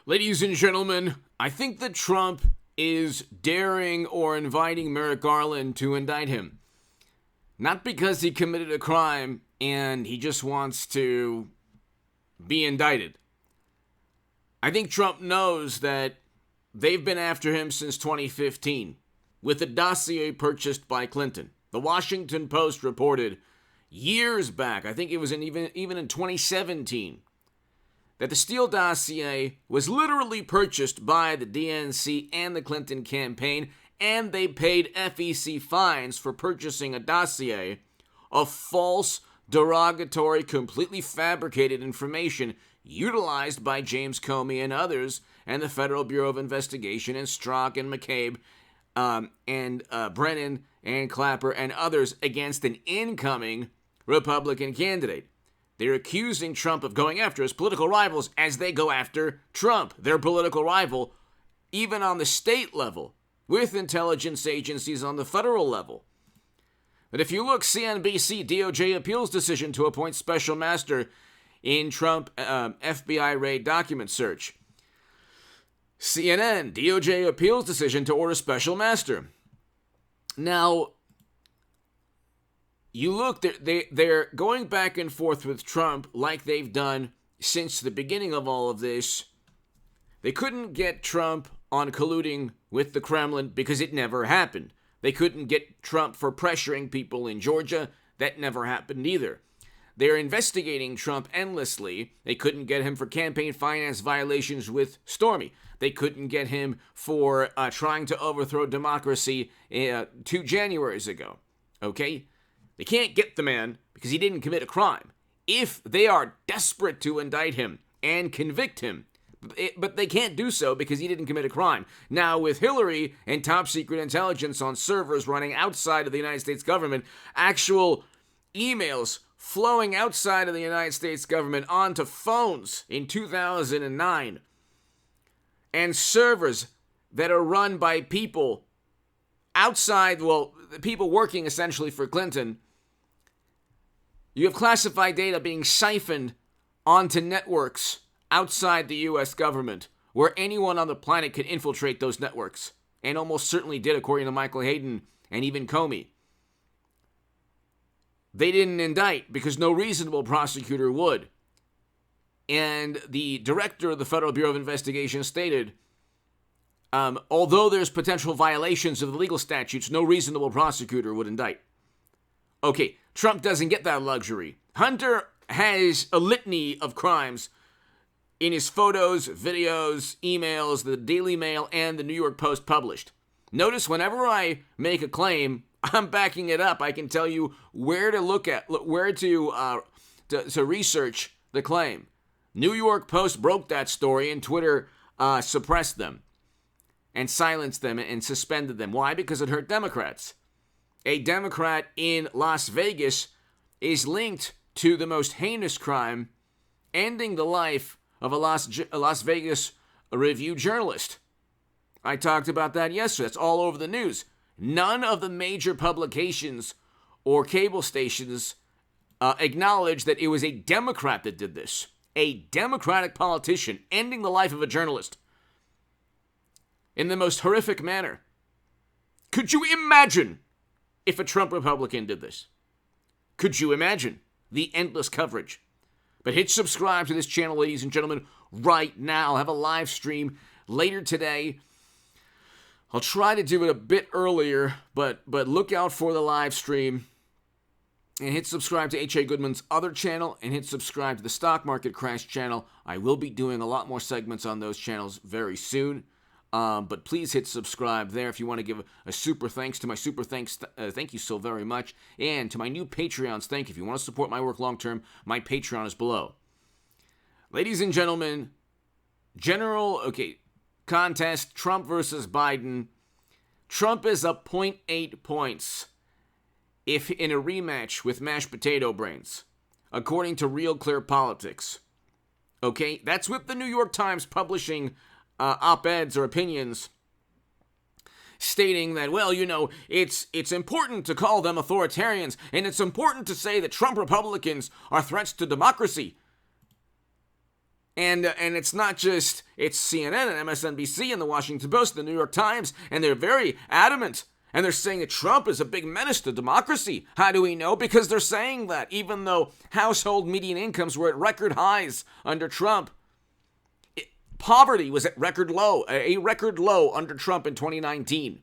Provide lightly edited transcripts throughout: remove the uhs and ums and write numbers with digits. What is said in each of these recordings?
Ladies and gentlemen, I think that Trump is daring or inviting Merrick Garland to indict him. Not because he committed a crime and he just wants to be indicted. I think Trump knows that they've been after him since 2015 with a dossier purchased by Clinton. The Washington Post reported years back, I think it was even in 2017, that the Steele dossier was literally purchased by the DNC and the Clinton campaign, and they paid FEC fines for purchasing a dossier of false, derogatory, completely fabricated information utilized by James Comey and others, and the Federal Bureau of Investigation, and Strzok and McCabe, and Brennan and Clapper and others against an incoming Republican candidate. They're accusing Trump of going after his political rivals as they go after Trump, their political rival, even on the state level, with intelligence agencies on the federal level. But if you look, CNBC, DOJ appeals decision to appoint special master in Trump FBI raid document search. CNN, DOJ appeals decision to order special master. Now, you look, they're going back and forth with Trump like they've done since the beginning of all of this. They couldn't get Trump on colluding with the Kremlin because it never happened. They couldn't get Trump for pressuring people in Georgia. That never happened either. They're investigating Trump endlessly. They couldn't get him for campaign finance violations with Stormy. They couldn't get him for trying to overthrow democracy 2 Januaries ago. Okay? They can't get the man because he didn't commit a crime. If they are desperate to indict him and convict him, but they can't do so because he didn't commit a crime. Now, with Hillary and top secret intelligence on servers running outside of the United States government, actual emails flowing outside of the United States government onto phones in 2009, and servers that are run by people outside, people working essentially for Clinton. You have classified data being siphoned onto networks outside the U.S. government, where anyone on the planet could infiltrate those networks, and almost certainly did, according to Michael Hayden and even Comey. They didn't indict because no reasonable prosecutor would. And the director of the Federal Bureau of Investigation stated, although there's potential violations of the legal statutes, no reasonable prosecutor would indict. Okay, Trump doesn't get that luxury. Hunter has a litany of crimes in his photos, videos, emails, the Daily Mail, and the New York Post published. Notice whenever I make a claim, I'm backing it up. I can tell you where to look at, where to research the claim. New York Post broke that story, and Twitter suppressed them and silenced them and suspended them. Why? Because it hurt Democrats. A Democrat in Las Vegas is linked to the most heinous crime, ending the life of a Las Vegas Review journalist. I talked about that yesterday. It's all over the news. None of the major publications or cable stations acknowledge that it was a Democrat that did this. A Democratic politician ending the life of a journalist in the most horrific manner. Could you imagine if a Trump Republican did this? Could you imagine the endless coverage? But hit subscribe to this channel, ladies and gentlemen, right now. I'll have a live stream later today. I'll try to do it a bit earlier, but look out for the live stream. And hit subscribe to H.A. Goodman's other channel, and hit subscribe to the Stock Market Crash channel. I will be doing a lot more segments on those channels very soon. But please hit subscribe there if you want to give a super thanks to my super thanks. Thank you so very much. And to my new Patreons, thank you. If you want to support my work long term, my Patreon is below. Ladies and gentlemen, contest, Trump versus Biden. Trump is up 0.8 points if in a rematch with mashed potato brains, according to Real Clear Politics. Okay, that's with the New York Times publishing op-eds or opinions stating that, well, it's important to call them authoritarians, and it's important to say that Trump Republicans are threats to democracy. And it's not just, it's CNN and MSNBC and the Washington Post and the New York Times, and they're very adamant. And they're saying that Trump is a big menace to democracy. How do we know? Because they're saying that, even though household median incomes were at record highs under Trump. Poverty was at a record low under Trump in 2019,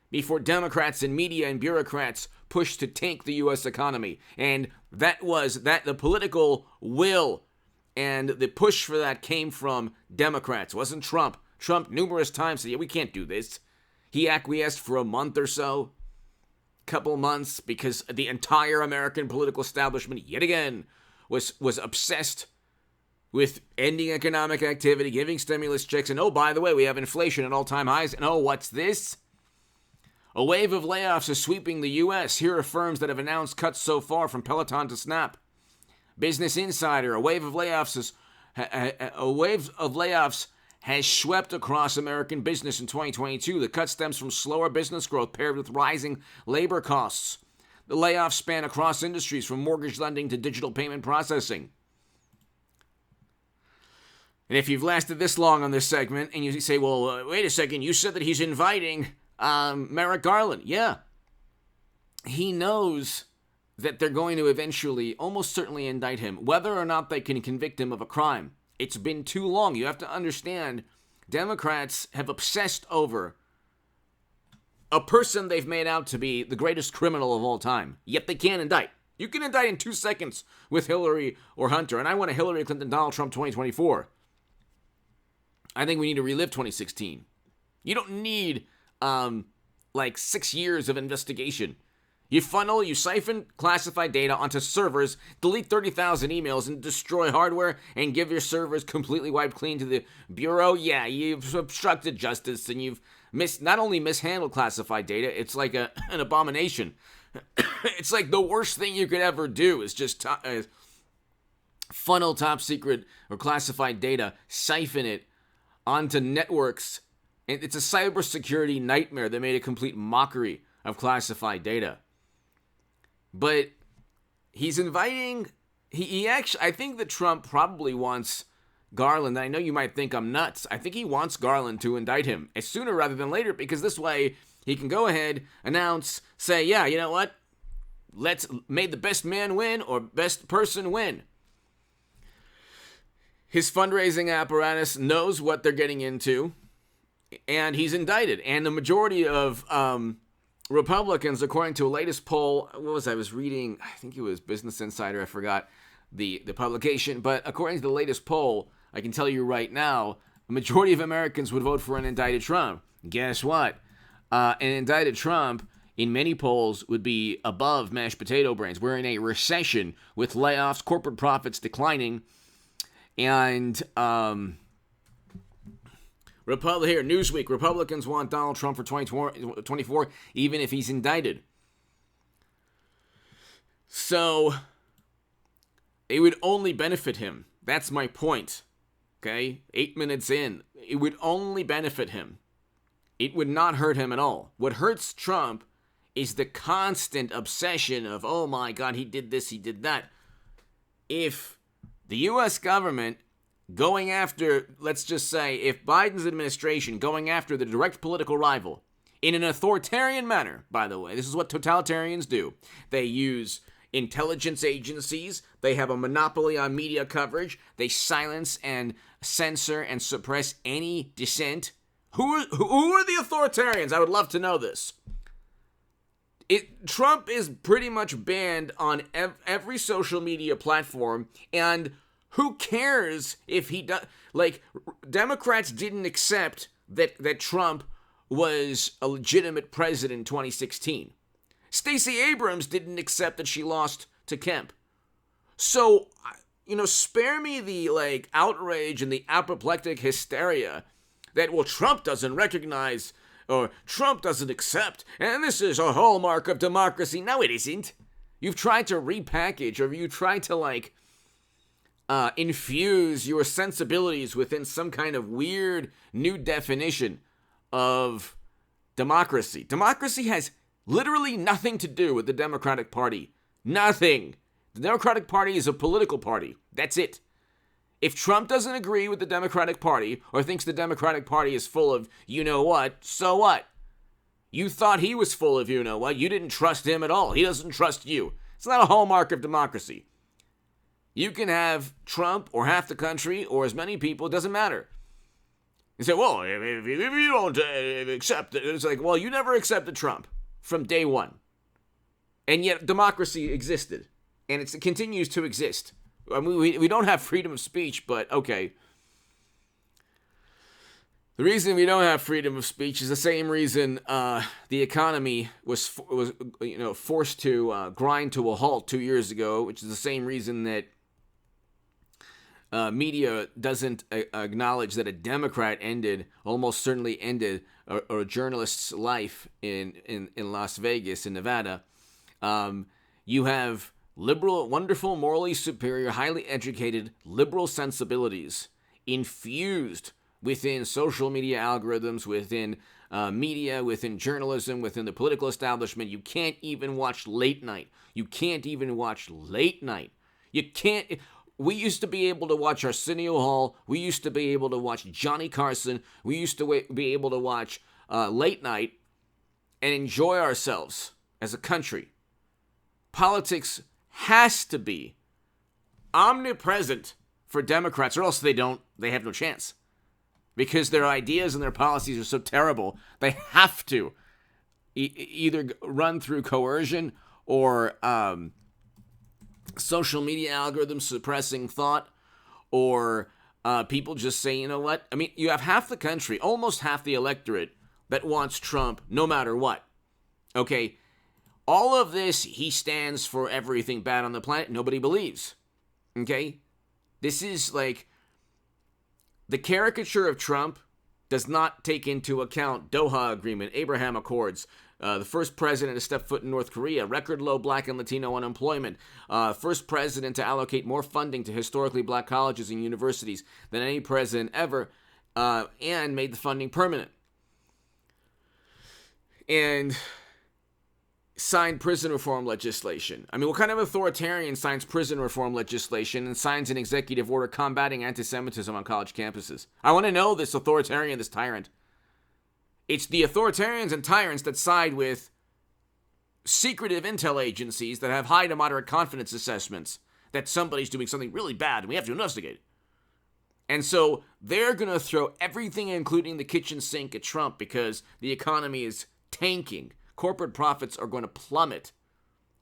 before Democrats and media and bureaucrats pushed to tank the U.S. economy. And the political will and the push for that came from Democrats. It wasn't Trump. Trump numerous times said, yeah, we can't do this. He acquiesced for a month or so, couple months, because the entire American political establishment, yet again, was obsessed with ending economic activity, giving stimulus checks, and oh, by the way, we have inflation at all-time highs, and oh, what's this? A wave of layoffs is sweeping the U.S. Here are firms that have announced cuts so far, from Peloton to Snap. Business Insider, a wave of layoffs has swept across American business in 2022. The cut stems from slower business growth paired with rising labor costs. The layoffs span across industries, from mortgage lending to digital payment processing. And if you've lasted this long on this segment and you say, well, wait a second, you said that he's inviting Merrick Garland. Yeah. He knows that they're going to eventually, almost certainly, indict him, whether or not they can convict him of a crime. It's been too long. You have to understand, Democrats have obsessed over a person they've made out to be the greatest criminal of all time, yet they can't indict. You can indict in 2 seconds with Hillary or Hunter, and I want a Hillary Clinton, Donald Trump 2024. I think we need to relive 2016. You don't need, 6 years of investigation. You siphon classified data onto servers, delete 30,000 emails, and destroy hardware, and give your servers completely wiped clean to the Bureau. Yeah, you've obstructed justice, and you've not only mishandled classified data, it's like an abomination. It's like the worst thing you could ever do is just funnel top secret or classified data, siphon it onto networks. And it's a cybersecurity nightmare that made a complete mockery of classified data. But he's inviting, he actually, I think that Trump probably wants Garland. I know you might think I'm nuts. I think he wants Garland to indict him sooner rather than later, because this way he can go ahead, announce, say, yeah, you know what? May the best man win or best person win. His fundraising apparatus knows what they're getting into, and he's indicted. And the majority of Republicans, according to a latest poll, I was reading, I think it was Business Insider, I forgot the publication, but according to the latest poll, I can tell you right now, the majority of Americans would vote for an indicted Trump. Guess what? An indicted Trump, in many polls, would be above mashed potato brains. We're in a recession with layoffs, corporate profits declining, and here, Newsweek, Republicans want Donald Trump for 2024, even if he's indicted. So, it would only benefit him. That's my point. Okay? 8 minutes in. It would only benefit him. It would not hurt him at all. What hurts Trump is the constant obsession of, oh my God, he did this, he did that. If the U.S. government going after, let's just say, if Biden's administration going after the direct political rival in an authoritarian manner, by the way, this is what totalitarians do. They use intelligence agencies. They have a monopoly on media coverage. They silence and censor and suppress any dissent. Who are the authoritarians? I would love to know this. Trump is pretty much banned on every social media platform, and who cares if he does? Like, Democrats didn't accept that Trump was a legitimate president in 2016. Stacey Abrams didn't accept that she lost to Kemp. So, spare me the, outrage and the apoplectic hysteria that, well, Trump doesn't recognize or Trump doesn't accept, and this is a hallmark of democracy. No, it isn't. You've tried to repackage, or you tried to, infuse your sensibilities within some kind of weird new definition of democracy. Democracy has literally nothing to do with the Democratic Party. Nothing. The Democratic Party is a political party. That's it. If Trump doesn't agree with the Democratic Party or thinks the Democratic Party is full of you-know-what, so what? You thought he was full of you-know-what. You didn't trust him at all. He doesn't trust you. It's not a hallmark of democracy. You can have Trump or half the country or as many people, it doesn't matter. You say, well, if you don't accept it, it's like, well, you never accepted Trump from day one. And yet democracy existed. And it continues to exist. I mean, we don't have freedom of speech, but okay. The reason we don't have freedom of speech is the same reason the economy was forced to grind to a halt 2 years ago, which is the same reason that media doesn't acknowledge that a Democrat almost certainly ended a journalist's life in Las Vegas, in Nevada. You have liberal, wonderful, morally superior, highly educated, liberal sensibilities infused within social media algorithms, within media, within journalism, within the political establishment. You can't even watch late night. You can't. We used to be able to watch Arsenio Hall. We used to be able to watch Johnny Carson. We used to be able to watch late night and enjoy ourselves as a country. Politics has to be omnipresent for Democrats, or else they have no chance. Because their ideas and their policies are so terrible, they have to either run through coercion or social media algorithms suppressing thought, or people just say, you know what? I mean, you have half the country, almost half the electorate, that wants Trump no matter what. Okay? All of this, he stands for everything bad on the planet, nobody believes. Okay? This is like, the caricature of Trump does not take into account Doha Agreement, Abraham Accords, the first president to step foot in North Korea, record low black and Latino unemployment, first president to allocate more funding to historically black colleges and universities than any president ever, and made the funding permanent. And signed prison reform legislation. I mean, what kind of authoritarian signs prison reform legislation and signs an executive order combating anti-Semitism on college campuses? I want to know this authoritarian, this tyrant. It's the authoritarians and tyrants that side with secretive intel agencies that have high to moderate confidence assessments that somebody's doing something really bad and we have to investigate. And so they're going to throw everything, including the kitchen sink, at Trump because the economy is tanking. Corporate profits are going to plummet.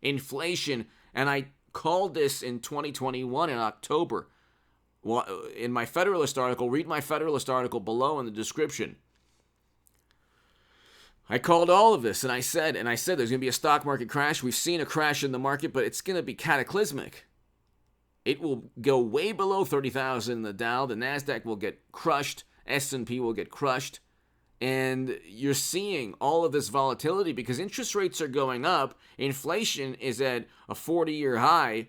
Inflation, and I called this in 2021 in October. Well, in my Federalist article, read my Federalist article below in the description. I called all of this, and I said there's going to be a stock market crash. We've seen a crash in the market, but it's going to be cataclysmic. It will go way below 30,000 in the Dow. The NASDAQ will get crushed. S&P will get crushed. And you're seeing all of this volatility because interest rates are going up. Inflation is at a 40-year high.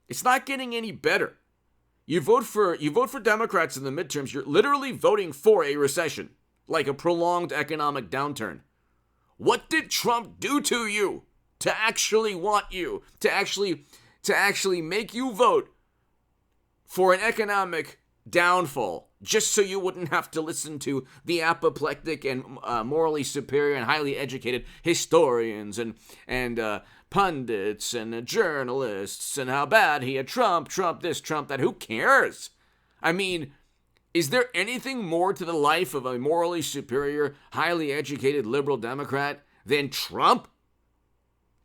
It's not getting any better. You vote for Democrats in the midterms, you're literally voting for a recession, like a prolonged economic downturn. What did Trump do to you to actually want you, to actually make you vote for an economic downfall, just so you wouldn't have to listen to the apoplectic and morally superior and highly educated historians and pundits and journalists and how bad he had Trump this, Trump that? Who cares? I mean, is there anything more to the life of a morally superior, highly educated liberal Democrat than Trump?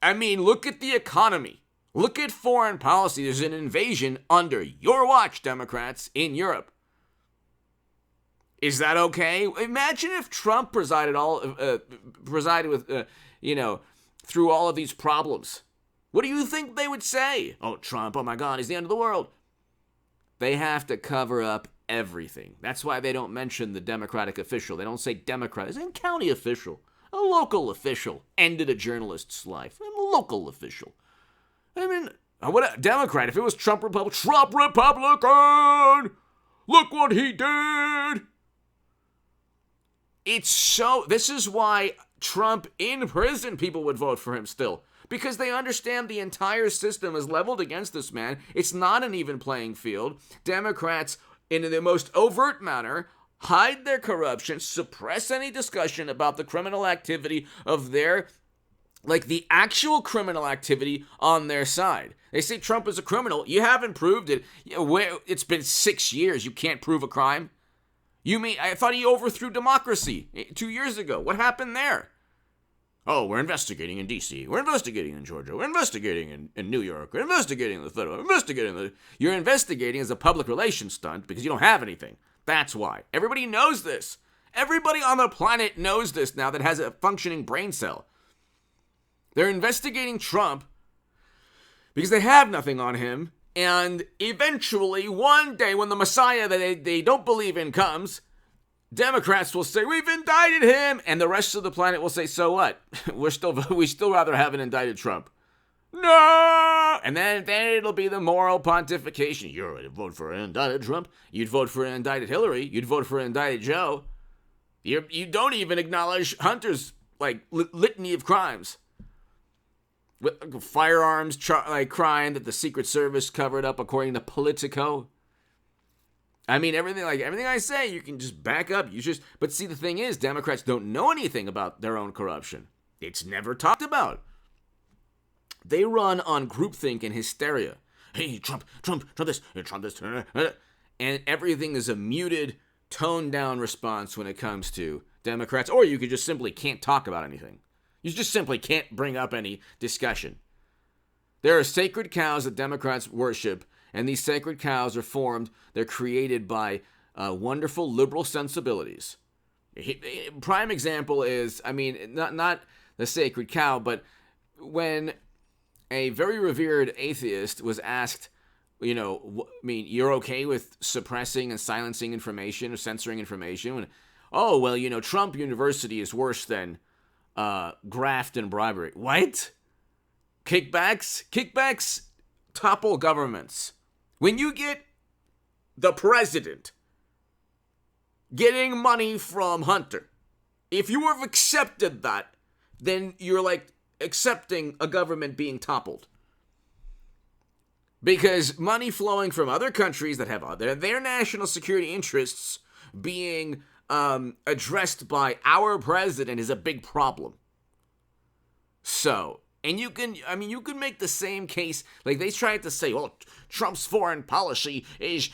I mean, look at the economy. Look at foreign policy. There's an invasion under your watch, Democrats, in Europe. Is that okay? Imagine if Trump presided with, through all of these problems. What do you think they would say? Oh, Trump, oh my God, he's the end of the world. They have to cover up everything. That's why they don't mention the Democratic official. They don't say Democrat. It's a county official. A local official ended a journalist's life. A local official. I mean, what a Democrat. If it was Trump Republican, look what he did. This is why Trump in prison, people would vote for him still. because they understand the entire system is leveled against this man. It's not an even playing field. Democrats, in the most overt manner, hide their corruption, suppress any discussion about the criminal activity of their, like the actual criminal activity on their side. They say Trump is a criminal. You haven't proved it. It's been 6 years. You can't prove a crime. You mean, I thought he overthrew democracy 2 years ago. What happened there? Oh, we're investigating in D.C. We're investigating in Georgia. We're investigating in New York. We're investigating in the federal. We're investigating. You're investigating as a public relations stunt because you don't have anything. That's why. Everybody knows this. Everybody on the planet knows this now that has a functioning brain cell. They're investigating Trump because they have nothing on him. And eventually, one day, when the Messiah that they don't believe in comes, Democrats will say, we've indicted him. And the rest of the planet will say, so what? We still rather have an indicted Trump. No! And then it'll be the moral pontification. You'd vote for an indicted Trump. You'd vote for an indicted Hillary. You'd vote for an indicted Joe. You don't even acknowledge Hunter's, litany of crimes. With firearms crime that the Secret Service covered up according to Politico. I mean, everything I say, you can just back up. But see, the thing is, Democrats don't know anything about their own corruption. It's never talked about. They run on groupthink and hysteria. Hey, Trump this, Trump this. And everything is a muted, toned down response when it comes to Democrats. Or you could just simply can't talk about anything. You just simply can't bring up any discussion. There are sacred cows that Democrats worship, and these sacred cows are they're created by wonderful liberal sensibilities. Prime example is, not the sacred cow, but when a very revered atheist was asked, you're okay with suppressing and silencing information or censoring information? Trump University is worse than graft and bribery. What? Kickbacks topple governments. When you get the president getting money from Hunter, if you have accepted that, then you're accepting a government being toppled. Because money flowing from other countries that have their national security interests being addressed by our president is a big problem. So, and you can make the same case. They tried to say, well, Trump's foreign policy is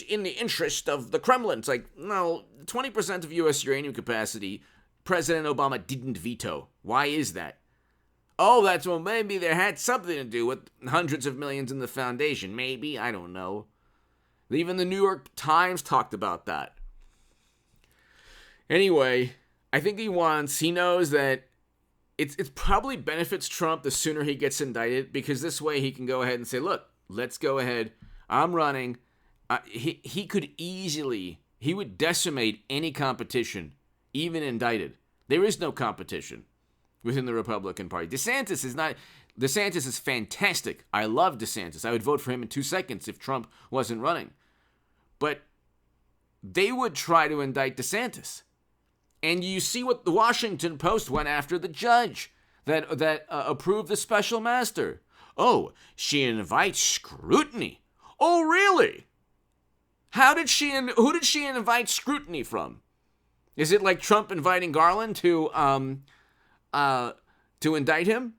in the interest of the Kremlin. It's no, 20% of U.S. uranium capacity, President Obama didn't veto. Why is that? Oh, maybe there had something to do with hundreds of millions in the foundation. Maybe, I don't know. Even the New York Times talked about that. Anyway, I think he knows that it's probably benefits Trump the sooner he gets indicted, because this way he can go ahead and say, look, let's go ahead. I'm running. He would decimate any competition, even indicted. There is no competition within the Republican Party. DeSantis is fantastic. I love DeSantis. I would vote for him in 2 seconds if Trump wasn't running. But they would try to indict DeSantis. And you see what the Washington Post went after the judge that approved the special master. Oh, she invites scrutiny. Oh, really? Who did she invite scrutiny from? Is it like Trump inviting Garland to indict him?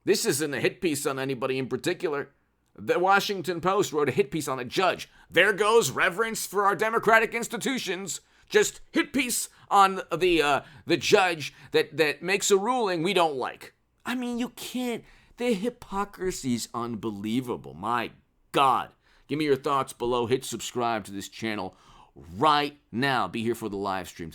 This isn't a hit piece on anybody in particular. The Washington Post wrote a hit piece on a judge. There goes reverence for our democratic institutions. Just hit piece on the judge that makes a ruling we don't like. You can't. The hypocrisy's unbelievable. My God. Give me your thoughts below. Hit subscribe to this channel right now. Be here for the live stream.